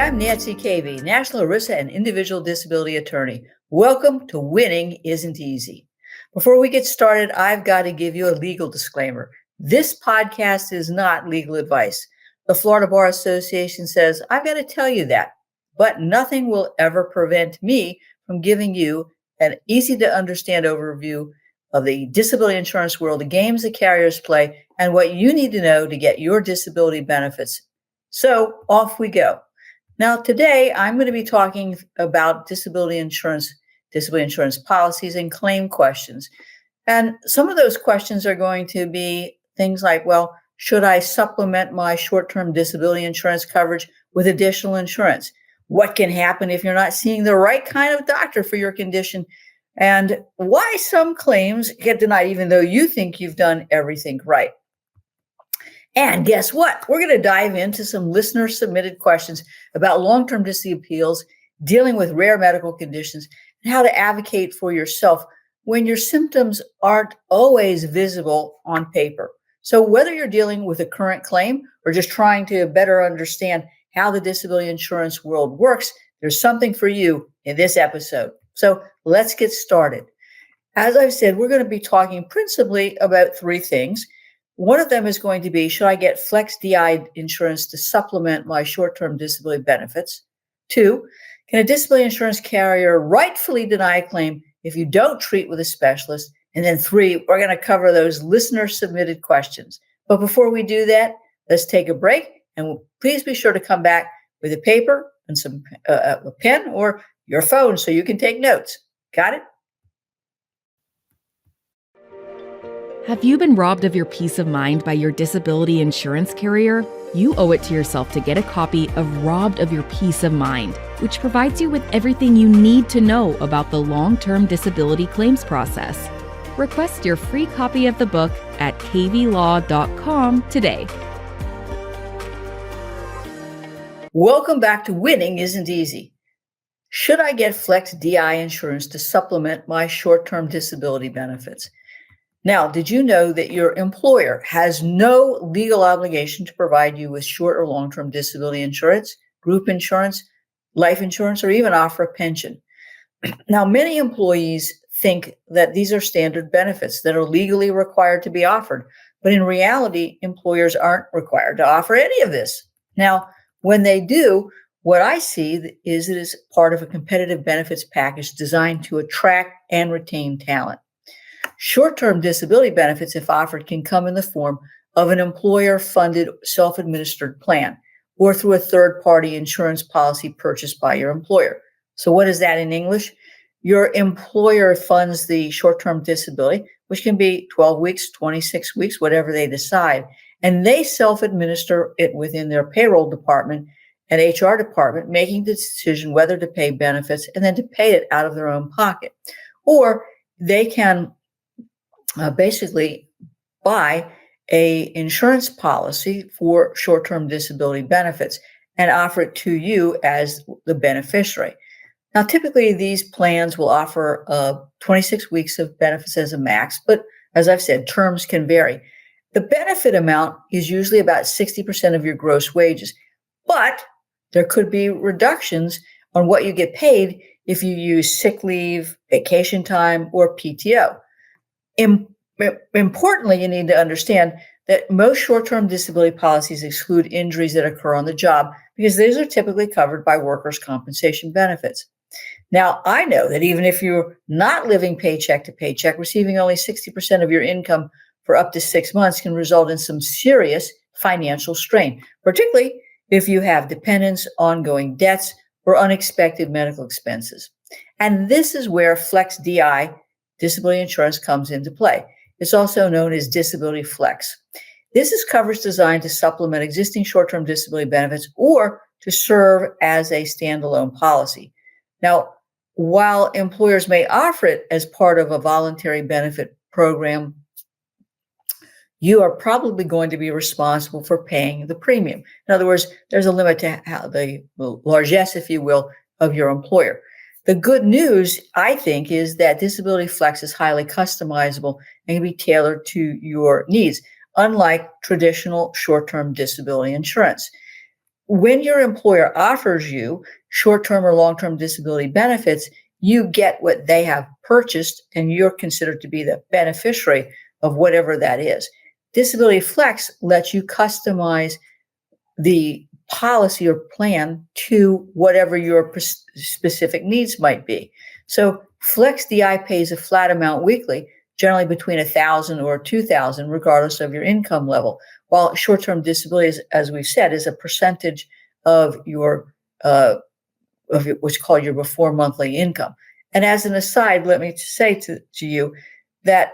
I'm Nancy Cavey, National ERISA and Individual Disability Attorney. Welcome to Winning Isn't Easy. Before we get started, I've got to give you a legal disclaimer. This podcast is not legal advice. The Florida Bar Association says I've got to tell you that, but nothing will ever prevent me from giving you an easy to understand overview of the disability insurance world, the games the carriers play, and what you need to know to get your disability benefits. So off we go. Now, today, I'm going to be talking about disability insurance policies and claim questions. And some of those questions are going to be things like, well, should I supplement my short-term disability insurance coverage with additional insurance? What can happen if you're not seeing the right kind of doctor for your condition? And why some claims get denied even though you think you've done everything right. And guess what? We're going to dive into some listener-submitted questions about long-term disability appeals, dealing with rare medical conditions, and how to advocate for yourself when your symptoms aren't always visible on paper. So whether you're dealing with a current claim or just trying to better understand how the disability insurance world works, there's something for you in this episode. So let's get started. As I've said, we're going to be talking principally about three things. One of them is going to be, should I get Flex DI insurance to supplement my short-term disability benefits? 2, can a disability insurance carrier rightfully deny a claim if you don't treat with a specialist? And then 3, we're going to cover those listener-submitted questions. But before we do that, let's take a break, and please be sure to come back with a paper and a pen or your phone so you can take notes. Got it? Have you been robbed of your peace of mind by your disability insurance carrier? You owe it to yourself to get a copy of Robbed of Your Peace of Mind, which provides you with everything you need to know about the long-term disability claims process. Request your free copy of the book at caveylaw.com today. Welcome back to Winning Isn't Easy. Should I get Flex DI insurance to supplement my short-term disability benefits? Now, did you know that your employer has no legal obligation to provide you with short or long-term disability insurance, group insurance, life insurance, or even offer a pension? Now, many employees think that these are standard benefits that are legally required to be offered, but in reality, employers aren't required to offer any of this. Now, when they do, what I see is it is part of a competitive benefits package designed to attract and retain talent. Short-term disability benefits, if offered, can come in the form of an employer-funded self-administered plan or through a third-party insurance policy purchased by your employer. So what is that in English? Your employer funds the short-term disability, which can be 12 weeks, 26 weeks, whatever they decide, and they self-administer it within their payroll department and HR department, making the decision whether to pay benefits and then to pay it out of their own pocket. Or they can basically buy a insurance policy for short-term disability benefits and offer it to you as the beneficiary. Now, typically these plans will offer 26 weeks of benefits as a max, but as I've said, terms can vary. The benefit amount is usually about 60% of your gross wages, but there could be reductions on what you get paid if you use sick leave, vacation time, or PTO. Importantly, you need to understand that most short-term disability policies exclude injuries that occur on the job because these are typically covered by workers' compensation benefits. Now, I know that even if you're not living paycheck to paycheck, receiving only 60% of your income for up to 6 months can result in some serious financial strain, particularly if you have dependents, ongoing debts, or unexpected medical expenses. And this is where Flex DI disability insurance comes into play. It's also known as Disability Flex. This is coverage designed to supplement existing short-term disability benefits or to serve as a standalone policy. Now, while employers may offer it as part of a voluntary benefit program, you are probably going to be responsible for paying the premium. In other words, there's a limit to how the largesse, if you will, of your employer. The good news, I think, is that Disability Flex is highly customizable and can be tailored to your needs, unlike traditional short-term disability insurance. when your employer offers you short-term or long-term disability benefits, you get what they have purchased, and you're considered to be the beneficiary of whatever that is. Disability Flex lets you customize the policy or plan to whatever your specific needs might be. So Flex DI pays a flat amount weekly, generally between $1,000 or $2,000, regardless of your income level. While short-term disability, as we've said, is a percentage of your what's called your before monthly income. And as an aside, let me say to you that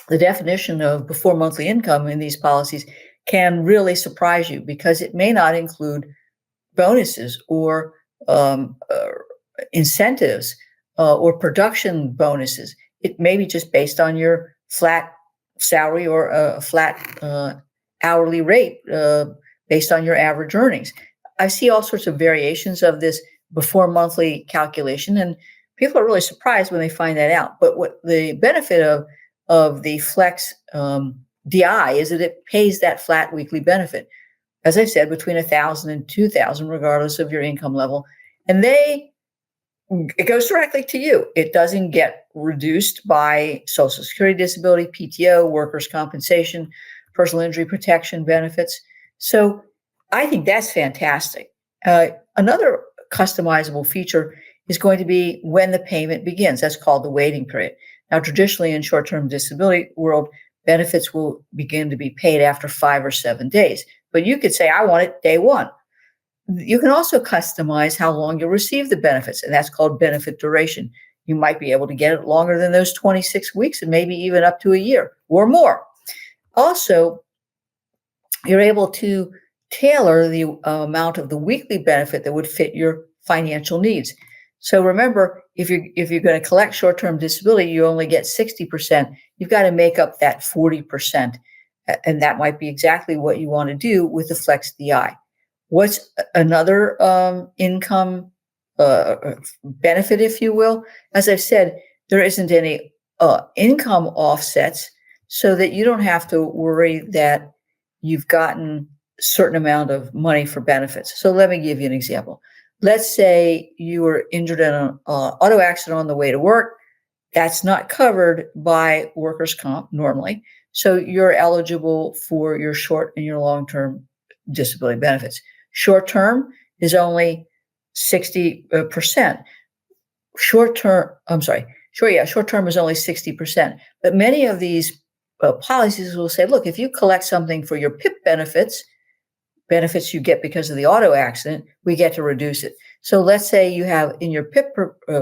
the definition of before monthly income in these policies can really surprise you, because it may not include bonuses or incentives or production bonuses. It may be just based on your flat salary or a flat hourly rate based on your average earnings. I see all sorts of variations of this before monthly calculation, and people are really surprised when they find that out. But what the benefit of the Flex DI is that it pays that flat weekly benefit, as I said, between $1,000 and $2,000, regardless of your income level, and it goes directly to you. It doesn't get reduced by Social Security, disability, PTO, workers' compensation, personal injury protection benefits. So I think that's fantastic. Another customizable feature is going to be when the payment begins. That's called the waiting period. Now, traditionally in short-term disability world, benefits will begin to be paid after 5 or 7 days. But you could say, I want it day one. You can also customize how long you'll receive the benefits, and that's called benefit duration. You might be able to get it longer than those 26 weeks and maybe even up to a year or more. Also, you're able to tailor the amount of the weekly benefit that would fit your financial needs. So remember, if you're going to collect short-term disability, you only get 60%. You've got to make up that 40%, and that might be exactly what you want to do with the Flex DI. What's another income benefit, if you will? As I've said, there isn't any income offsets, so that you don't have to worry that you've gotten a certain amount of money for benefits. So let me give you an example. Let's say you were injured in an auto accident on the way to work. That's not covered by workers' comp normally. So you're eligible for your short and your long-term disability benefits. Short-term is only 60%. Short-term is only 60%. But many of these policies will say, look, if you collect something for your PIP benefits you get because of the auto accident, we get to reduce it. So let's say you have in your PIP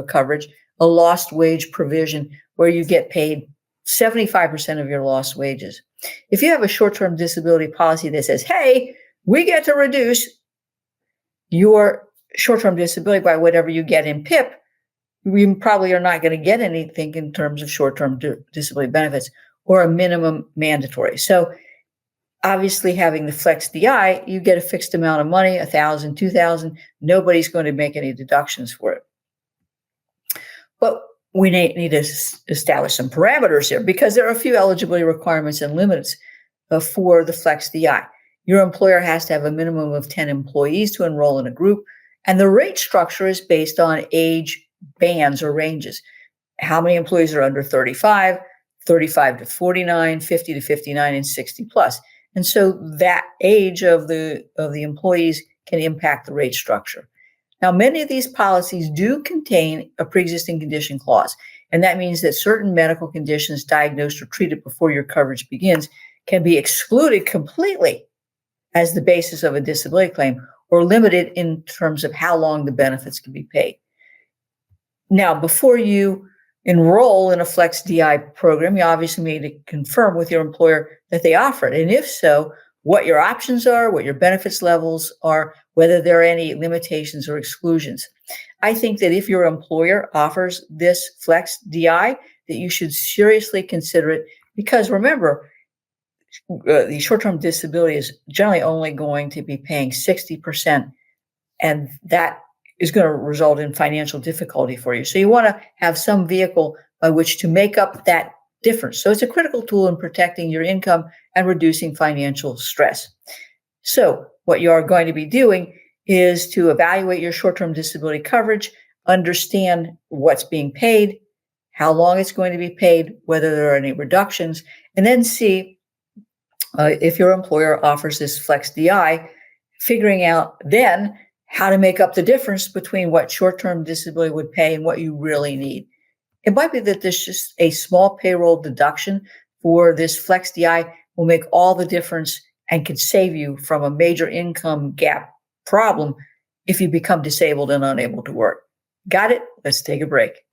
coverage a lost wage provision where you get paid 75% of your lost wages. If you have a short-term disability policy that says, hey, we get to reduce your short-term disability by whatever you get in PIP, we probably are not going to get anything in terms of short-term disability benefits or a minimum mandatory. So obviously having the Flex DI, you get a fixed amount of money, $1,000, $2,000. Nobody's going to make any deductions for it. But we need to establish some parameters here, because there are a few eligibility requirements and limits for the Flex DI. Your employer has to have a minimum of 10 employees to enroll in a group, and the rate structure is based on age bands or ranges. How many employees are under 35, 35 to 49, 50 to 59, and 60 plus. And so that age of the employees can impact the rate structure. Now, many of these policies do contain a pre-existing condition clause, and that means that certain medical conditions diagnosed or treated before your coverage begins can be excluded completely as the basis of a disability claim, or limited in terms of how long the benefits can be paid. Now, before you enroll in a Flex DI program, you obviously need to confirm with your employer that they offer it. And if so, what your options are, what your benefits levels are, whether there are any limitations or exclusions. I think that if your employer offers this Flex DI, that you should seriously consider it, because remember, the short-term disability is generally only going to be paying 60%, and that is going to result in financial difficulty for you. So you want to have some vehicle by which to make up that difference. So it's a critical tool in protecting your income and reducing financial stress. So what you are going to be doing is to evaluate your short-term disability coverage, understand what's being paid, how long it's going to be paid, whether there are any reductions, and then see if your employer offers this flex DI, figuring out then how to make up the difference between what short-term disability would pay and what you really need. It might be that there's just a small payroll deduction for this flex DI will make all the difference and could save you from a major income gap problem if you become disabled and unable to work. Got it? Let's take a break.